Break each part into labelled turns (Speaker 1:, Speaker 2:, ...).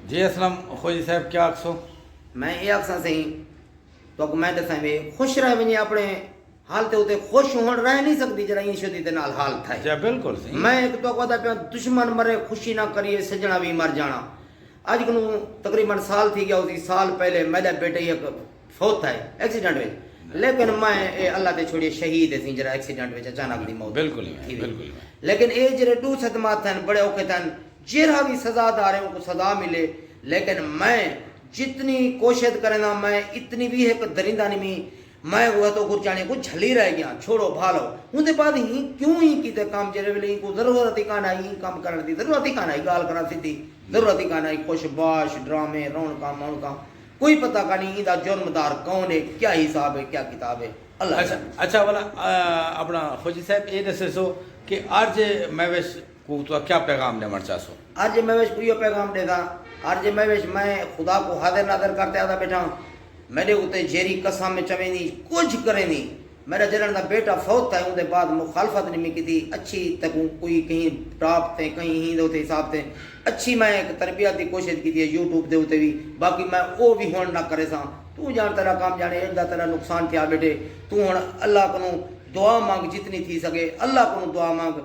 Speaker 1: جی اسلام خوجی صاحب کیا آخسو؟
Speaker 2: میں یہ آخسا سی تو میں دساں بھی خوش رہ ونجے اپنے حال تے ہوتے خوش ہون رہ نہیں سکتی جرا این شدی دے نال حال تھا
Speaker 1: جی بالکل صحیح.
Speaker 2: میں ایک تو کہتا پیا دشمن مرے خوشی نہ کریے سجنا بھی مر جانا. اج کو تقریباً سال تھی گیا اسی سال پہلے میرا بیٹے ایک فوت تھا ایکسیڈنٹ میں لیکن میں اللہ تے چھوڑی شہید سی جرا ایکسیڈنٹ میں اچانک دی موت
Speaker 1: بالکل
Speaker 2: تھی
Speaker 1: بالکل.
Speaker 2: لیکن اے جڑے دو صدمات تھن بڑے اوکھے تھن جہاں بھی سزا دار ہے ان کو سزا ملے لیکن میں جتنی کوشش کرنا میں اتنی بھی ایک درندہ نہیں میں وہ تو کچھ جانے کچھ جھلی رہ گیا چھوڑو بھالو ان دے بعد ہی کیوں ہی کیتے کام جڑے ویلے کو ضرورت ہی کان آئی کام کرن دی ضرورت ہی کان آئی گال کرن سیدھی ضرورت ہی کان آئی خوش باش ڈرامے رونقاں مونقاں کوئی پتہ کا نہیں دا جرمدار کون ہے کیا حساب ہے کیا کتاب ہے اللہ.
Speaker 1: اچھا والا اپنا خوجی صاحب یہ دسے سو کہ آج میوش کو تو کیا پیغام دینا چاہسو؟
Speaker 2: آج میوش کو یہ پیغام دے دا آج میوش میں خدا کو حاضر ناظر کرتے آتا بیٹھا میرے اتنے جیری قسم میں چویں نہیں کچھ کرے نہیں. میرا جنرل دا بیٹا فوت تھا ان دے بعد مخالفت نہیں کی تھی اچھی تک کوئی کہیں ٹاپ تے کہیں ہی دے حساب تے اچھی میں ایک تربیت کی کوشش کی تھی یوٹیوب دے اتنے بھی باقی میں وہ بھی ہون نہ کرے سا تو جان تیرا کام جانے ایک دا تیرا نقصان تھیا بیٹے تو ہن اللہ کو دعا مانگ جتنی تھی سکے اللہ کو دعا مانگ.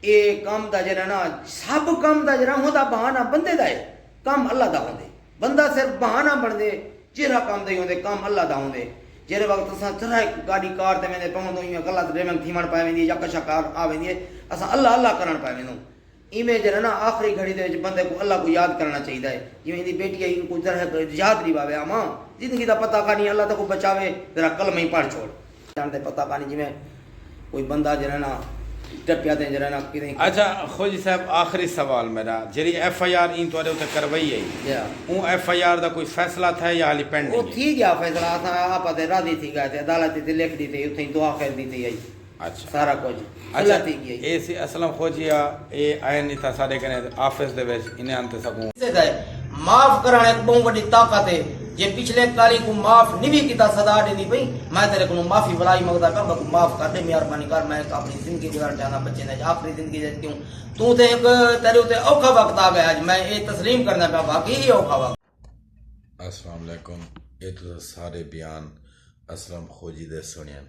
Speaker 2: اے کام دا جڑا نا سب کام دا جڑا ہوندا بہانہ بندے دا ہے کام اللہ دا ہوندے بندہ صرف بہانہ بن دے جہاں کام دے ہوندے کام اللہ دا ہوندے. جہے وقت اساں چڑھا گاڑی کار تے ویندے پوندو ایویں غلط ڈرائیونگ تھیمن پائے ویندی یا کشا کار آ ویندی اساں اللہ اللہ کرن پائے ویندو ایویں جڑا نا آخری گھڑی دے وچ بندے کو اللہ کو یاد کرنا چاہیے ہے جویں دی بیٹی ہے کو طرح یاد نہیں پاوے ماں زندگی دا پتہ کا نہیں اللہ تے کو بچاوے ذرا کلمہ ہی پڑھ چھوڑ جانتے پتہ کا نہیں جویں کوئی بندہ جڑا نا ٹپیا تے جڑا نا کدیں.
Speaker 1: اچھا خوجی صاحب آخری سوال میرا جری ایف آئی آر این توڑے اتنے کروائی ہے اون ایف آئی آر دا کوئی فیصلہ تھا یا حالی پینڈنگ
Speaker 2: وہ تھی گیا فیصلہ اساں آپ تے راضی تھی گئے تے عدالت تے لکھ دی تے اوتھے دعا خیر دی تے آئی.
Speaker 1: اچھا
Speaker 2: سارا کچھ
Speaker 1: اچھا
Speaker 2: اللہ تھی گئی
Speaker 1: اے سی اسلام خوجیا اے آئے نہیں تھا سارے کنے آفس دے وچ انہیں انتے سکوں
Speaker 2: معاف کرنے ایک بہت بڑی طاقت ہے جے پچھلے کالی کو معاف نہیں بھی کیتا سزا دینی پئی میں تیرے کو معافی بلائی منگتا کر میں معاف کر دے مہربانی کر میں اپنی زندگی گزارنا چاہنا بچے نے آخری زندگی دے کیوں تو تے ایک تیرے تے اوکھا وقت آ گیا اج میں یہ تسلیم کرنا پیا باقی اوکھا وقت.
Speaker 3: السلام علیکم. یہ تو سارے بیان اسلم خوجی دے سنین.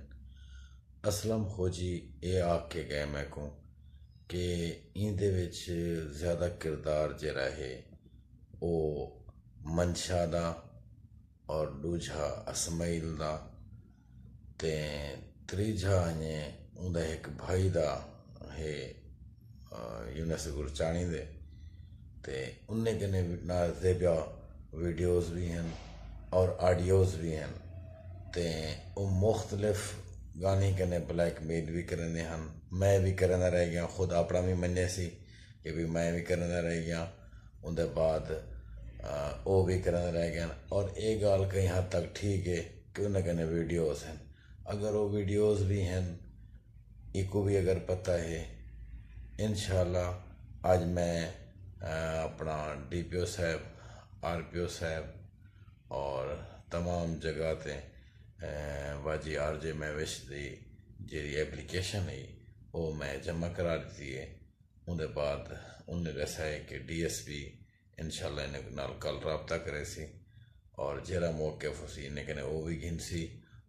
Speaker 3: اسلم خوجی یہ آکھ کے گئے میں کو کہ این دے وچ زیادہ کردار جڑا ہے او منشا دا اور دوجا اسماعیل دا تے تریجا نے اوندا ایک بھائی دا ہے یونس گرچانی دے تے انہیں کنے زیبا ویڈیوز بھی ہیں اور آڈیوز بھی ہیں تے وہ مختلف گانے کنے بلیک میل بھی کرنے ہیں. میں بھی کرنا رہ گیا خود اپنا بھی مننے سی کہ بھی میں بھی کرنا رہ گیا ان دے بعد وہ بھی کرنا رہ گیا اور ایک گال کہیں حد تک ٹھیک ہے کہ انہیں کنے ویڈیوز ہیں اگر وہ ویڈیوز بھی ہیں ایک بھی اگر پتہ ہے انشاءاللہ آج میں اپنا ڈی پی او صاحب آر پی او صاحب اور تمام جگہ تے واجی آر جے میوش دی جیری ایپلیکیشن ہے وہ میں جمع کرا دیتی ہے. ان دے بعد انہیں دسا ہے کہ ڈی ایس پی انشاءاللہ انہیں نال کل رابطہ کرے سی اور جیرا موقف سی انہیں کہنے وہ بھی گھن سی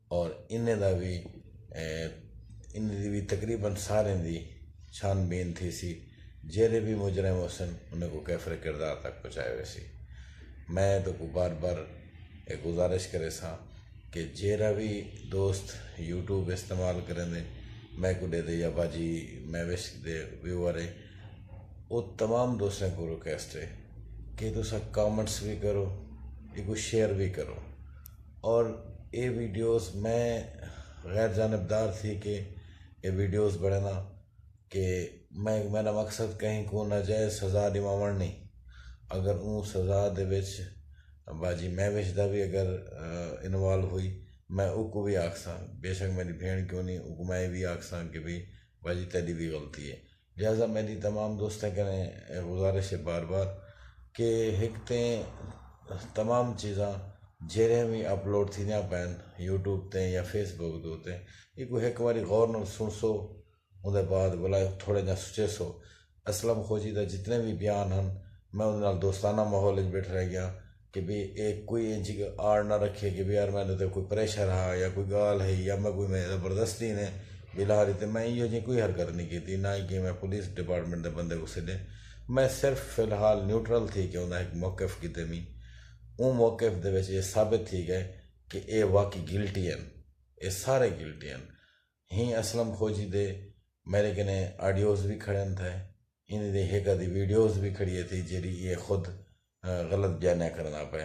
Speaker 3: اور انہیں دا بھی انہیں دی بھی تقریباً سارے دی چھان بین تھی سی جیرے بھی مجرم حسن انہیں کو کیفر کردار تک پہنچائے ہوئے سی. میں تو کو بار بار ایک گزارش کرے سا کہ جیرا بھی دوست یوٹیوب استعمال کریں دے میں کو دے دے یا باجی میوش دے ویور ہے وہ تمام دوستوں کو ریکویسٹ ہے کہ تو سب کامنٹس بھی کرو یہ کو شیئر بھی کرو اور یہ ویڈیوز میں غیر جانبدار تھی کہ یہ ویڈیوز بڑھے نا کہ میرا مقصد کہیں کو ناجائز سزا دیواون نہیں اگر اون سزا دے وچ باجی میوش دا بھی اگر انوالو ہوئی میں او کو بھی آکساں بے شک میری بھین کیوں نہیں او کو میں بھی آکساں کہ بھی باجی تیری بھی غلطی ہے. لہٰذا میری تمام دوستیں کریں گزارش ہے بار بار کہ ہکتیں تمام چیزاں جیرے بھی اپلوڈ تھی نہ پین یوٹیوب تے یا فیس بک دوتے یہ کوئی ایک باری غور نہ سن سو ان دے بعد بلا تھوڑے نہ سوچے سو. اسلم خوجی دا جتنے بھی بیان ہیں میں ان نال دوستانہ ماحول بیٹھ رہ گیا کہ بھی ایک کوئی انچ آڑ نہ رکھے کہ بھی یار میں نے کوئی پریشر رہا یا کوئی گال ہے یا میں کوئی میں زبردستی نے بلاری تے میں یہ جی کوئی حرکت نہیں کی تھی، نہ کہ میں پولیس ڈپارٹمنٹ دے بندے کو سڈے، میں صرف فی الحال نیوٹرل تھی کہ انہیں ایک موقف کی تمی اون موقف دے وچ یہ ثابت تھی گئے کہ اے واقعی گلٹی ہیں، اے سارے گلٹی ہیں۔ ہی اسلم خوجی دے میرے کنے آڈیوز بھی کھڑے تھے، ان دی ایک آدھی ویڈیوز بھی کھڑی تھی جیڑی یہ خود غلط بیانیاں کرنا پے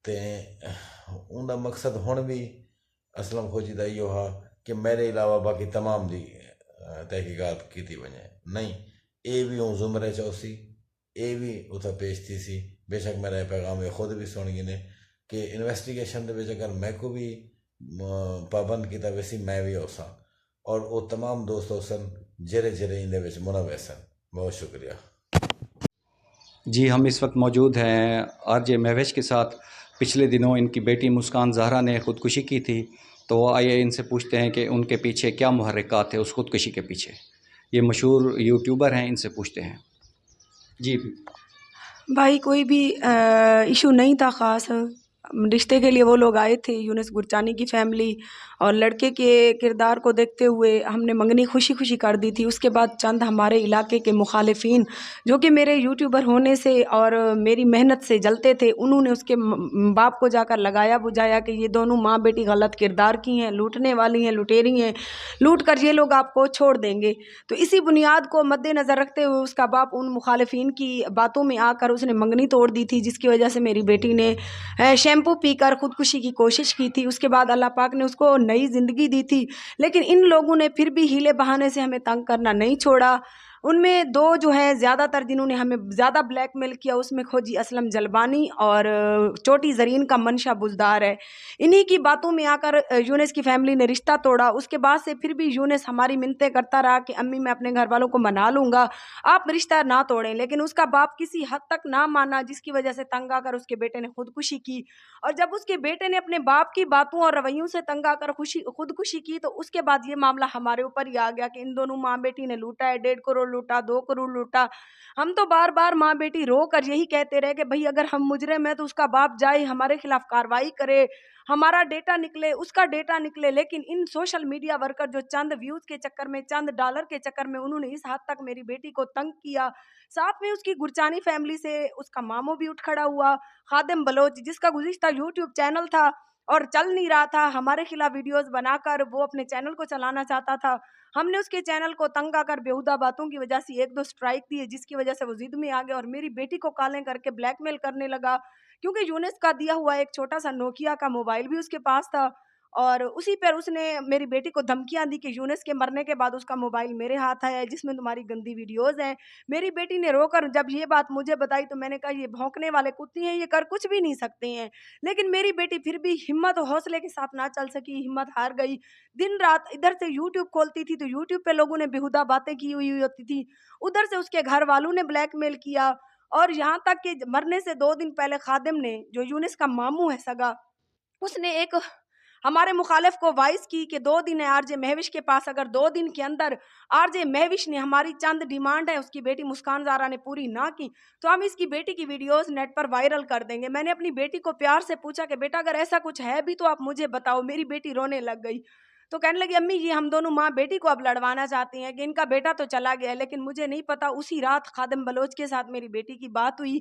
Speaker 3: تے ان دا مقصد ہن بھی اسلم خوجی دا یہ ہا کہ میرے علاوہ باقی تمام دی تحقیقات کیتی ونجے، نہیں اے بھی ہوں زمرے چوسی، اے بھی اتھا پیش تھی سی، بے شک میرا یہ پیغام یہ خود بھی سن گئے نے کہ انویسٹیگیشن دے وچ اگر میں کو بھی پابند کیتا ویسی میں بھی ہو سا، اور وہ تمام دوست ہو سن جرے جرے ان دے وچ منوس ہیں۔ بہت شکریہ۔
Speaker 4: جی ہم اس وقت موجود ہیں آر جے مہوش کے ساتھ۔ پچھلے دنوں ان کی بیٹی مسکان زہرا نے خودکشی کی تھی، تو آئیے ان سے پوچھتے ہیں کہ ان کے پیچھے کیا محرکات تھے اس خودکشی کے پیچھے۔ یہ مشہور یوٹیوبر ہیں، ان سے پوچھتے ہیں۔ جی
Speaker 5: بھائی کوئی بھی ایشو نہیں تھا خاص، رشتے کے لیے وہ لوگ آئے تھے، یونس گرچانی کی فیملی، اور لڑکے کے کردار کو دیکھتے ہوئے ہم نے منگنی خوشی خوشی کر دی تھی۔ اس کے بعد چند ہمارے علاقے کے مخالفین جو کہ میرے یوٹیوبر ہونے سے اور میری محنت سے جلتے تھے، انہوں نے اس کے باپ کو جا کر لگایا بجھایا کہ یہ دونوں ماں بیٹی غلط کردار کی ہیں، لوٹنے والی ہیں، لٹیری ہیں، لوٹ کر یہ لوگ آپ کو چھوڑ دیں گے۔ تو اسی بنیاد کو مد نظر رکھتے ہوئے اس کا باپ ان مخالفین کی باتوں میں آ کر اس نے منگنی توڑ دی تھی، جس کی وجہ سے میری بیٹی نے شیمپو پی کر خودکشی کی کوشش کی تھی۔ اس کے بعد اللہ پاک نے اس کو نئی زندگی دی تھی، لیکن ان لوگوں نے پھر بھی ہیلے بہانے سے ہمیں تنگ کرنا نہیں چھوڑا۔ ان میں دو جو ہیں زیادہ تر جنہوں نے ہمیں زیادہ بلیک میل کیا، اس میں کھوجی اسلم جلبانی اور چوٹی زرین کا منشا بزدار ہے۔ انہی کی باتوں میں آ کر یونس کی فیملی نے رشتہ توڑا۔ اس کے بعد سے پھر بھی یونس ہماری منتیں کرتا رہا کہ امی میں اپنے گھر والوں کو منا لوں گا، آپ رشتہ نہ توڑیں، لیکن اس کا باپ کسی حد تک نہ مانا، جس کی وجہ سے تنگ آ کر اس کے بیٹے نے خودکشی کی۔ اور جب اس کے بیٹے نے اپنے باپ کی باتوں اور رویوں سے تنگ آ کر خودکشی کی، تو اس کے بعد یہ معاملہ ہمارے اوپر ہی آ گیا کہ ان دونوں ماں بیٹی نے لوٹا ہے، 1.5 کروڑ لوٹا، 2 کروڑ لوٹا۔ ہم تو بار بار ماں بیٹی رو کر یہی کہتے رہے کہ بھئی اگر ہم مجرم ہیں تو اس کا باپ جائے ہمارے خلاف کارروائی کرے، ہمارا ڈیٹا نکلے، اس کا ڈیٹا نکلے، لیکن ان سوشل میڈیا ورکر جو چند ویوز کے چکر میں، چند ڈالر کے چکر میں انہوں نے اس حد تک میری بیٹی کو تنگ کیا۔ ساتھ میں اس کی گرچانی فیملی سے اس کا ماموں بھی اٹھ کھڑا ہوا، خادم بلوچ، جس کا گزشتہ یوٹیوب چینل تھا اور چل نہیں رہا تھا، ہمارے خلاف ویڈیوز بنا کر وہ اپنے چینل کو چلانا چاہتا تھا۔ ہم نے اس کے چینل کو تنگ آ کر بیہودہ باتوں کی وجہ سے 1-2 سٹرائک دیے، جس کی وجہ سے وہ ضد میں آ گیا اور میری بیٹی کو کالیں کر کے بلیک میل کرنے لگا، کیونکہ یونس کا دیا ہوا ایک چھوٹا سا نوکیا کا موبائل بھی اس کے پاس تھا، اور اسی پر اس نے میری بیٹی کو دھمکیاں دی کہ یونس کے مرنے کے بعد اس کا موبائل میرے ہاتھ آیا ہے جس میں تمہاری گندی ویڈیوز ہیں۔ میری بیٹی نے رو کر جب یہ بات مجھے بتائی تو میں نے کہا یہ بھونکنے والے کتے ہیں، یہ کر کچھ بھی نہیں سکتے ہیں، لیکن میری بیٹی پھر بھی ہمت و حوصلے کے ساتھ نہ چل سکی، ہمت ہار گئی۔ دن رات ادھر سے یوٹیوب کھولتی تھی تو یوٹیوب پہ لوگوں نے بیہودہ باتیں کی ہوئی ہوتی تھی، ادھر سے اس کے گھر والوں نے بلیک میل کیا، اور یہاں تک کہ مرنے سے 2 دن پہلے خادم نے، جو یونس کا ماموں ہے سگا، اس نے ایک ہمارے مخالف کو وائس کی کہ 2 دن ہے آر جے مہوش کے پاس، اگر 2 دن کے اندر آر جے مہوش نے ہماری چند ڈیمانڈ ہے اس کی بیٹی مسکان زہرا نے پوری نہ کی تو ہم اس کی بیٹی کی ویڈیوز نیٹ پر وائرل کر دیں گے۔ میں نے اپنی بیٹی کو پیار سے پوچھا کہ بیٹا اگر ایسا کچھ ہے بھی تو آپ مجھے بتاؤ۔ میری بیٹی رونے لگ گئی تو کہنے لگی امی یہ ہم دونوں ماں بیٹی کو اب لڑوانا چاہتی ہیں کہ ان کا بیٹا تو چلا گیا ہے، لیکن مجھے نہیں پتا اسی رات خادم بلوچ کے ساتھ میری بیٹی کی بات ہوئی،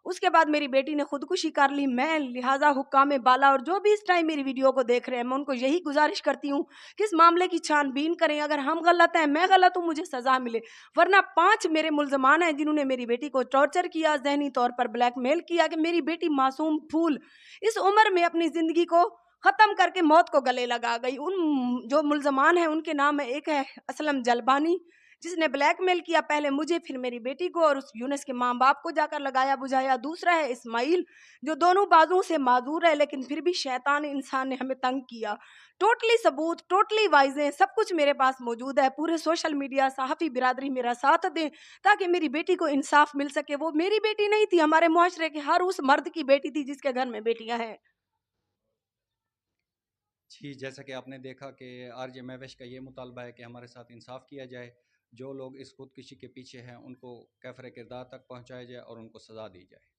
Speaker 5: اس کے بعد میری بیٹی نے خودکشی کر لی۔ میں لہٰذا حکام بالا اور جو بھی اس ٹائم میری ویڈیو کو دیکھ رہے ہیں میں ان کو یہی گزارش کرتی ہوں کہ اس معاملے کی چھان بین کریں، اگر ہم غلط ہیں، میں غلط ہوں، مجھے سزا ملے، ورنہ 5 میرے ملزمان ہیں جنہوں نے میری بیٹی کو ٹارچر کیا، ذہنی طور پر بلیک میل کیا کہ میری بیٹی معصوم پھول اس عمر میں اپنی زندگی کو ختم کر کے موت کو گلے لگا گئی۔ ان جو ملزمان ہیں ان کے نام ہے، ایک ہے اسلم جلبانی جس نے بلیک میل کیا پہلے مجھے پھر میری بیٹی کو اور اس یونس کے ماں باپ کو جا کر لگایا بجھایا، دوسرا ہے اسماعیل جو دونوں بازوں سے معذور ہے لیکن پھر بھی شیطان انسان نے ہمیں تنگ کیا۔ ٹوٹلی ثبوت، ٹوٹلی واضح سب کچھ میرے پاس موجود ہے، پورے سوشل میڈیا صحافی برادری میرا ساتھ دیں تاکہ میری بیٹی کو انصاف مل سکے۔ وہ میری بیٹی نہیں تھی، ہمارے معاشرے کے ہر اس مرد کی بیٹی تھی جس کے گھر میں بیٹیاں ہیں۔
Speaker 4: جی جیسا کہ آپ نے دیکھا کہ آر جے مہوش کا یہ مطالبہ ہے کہ ہمارے ساتھ انصاف کیا جائے۔ جو لوگ اس خودکشی کے پیچھے ہیں ان کو کیفر کردار تک پہنچایا جائے اور ان کو سزا دی جائے۔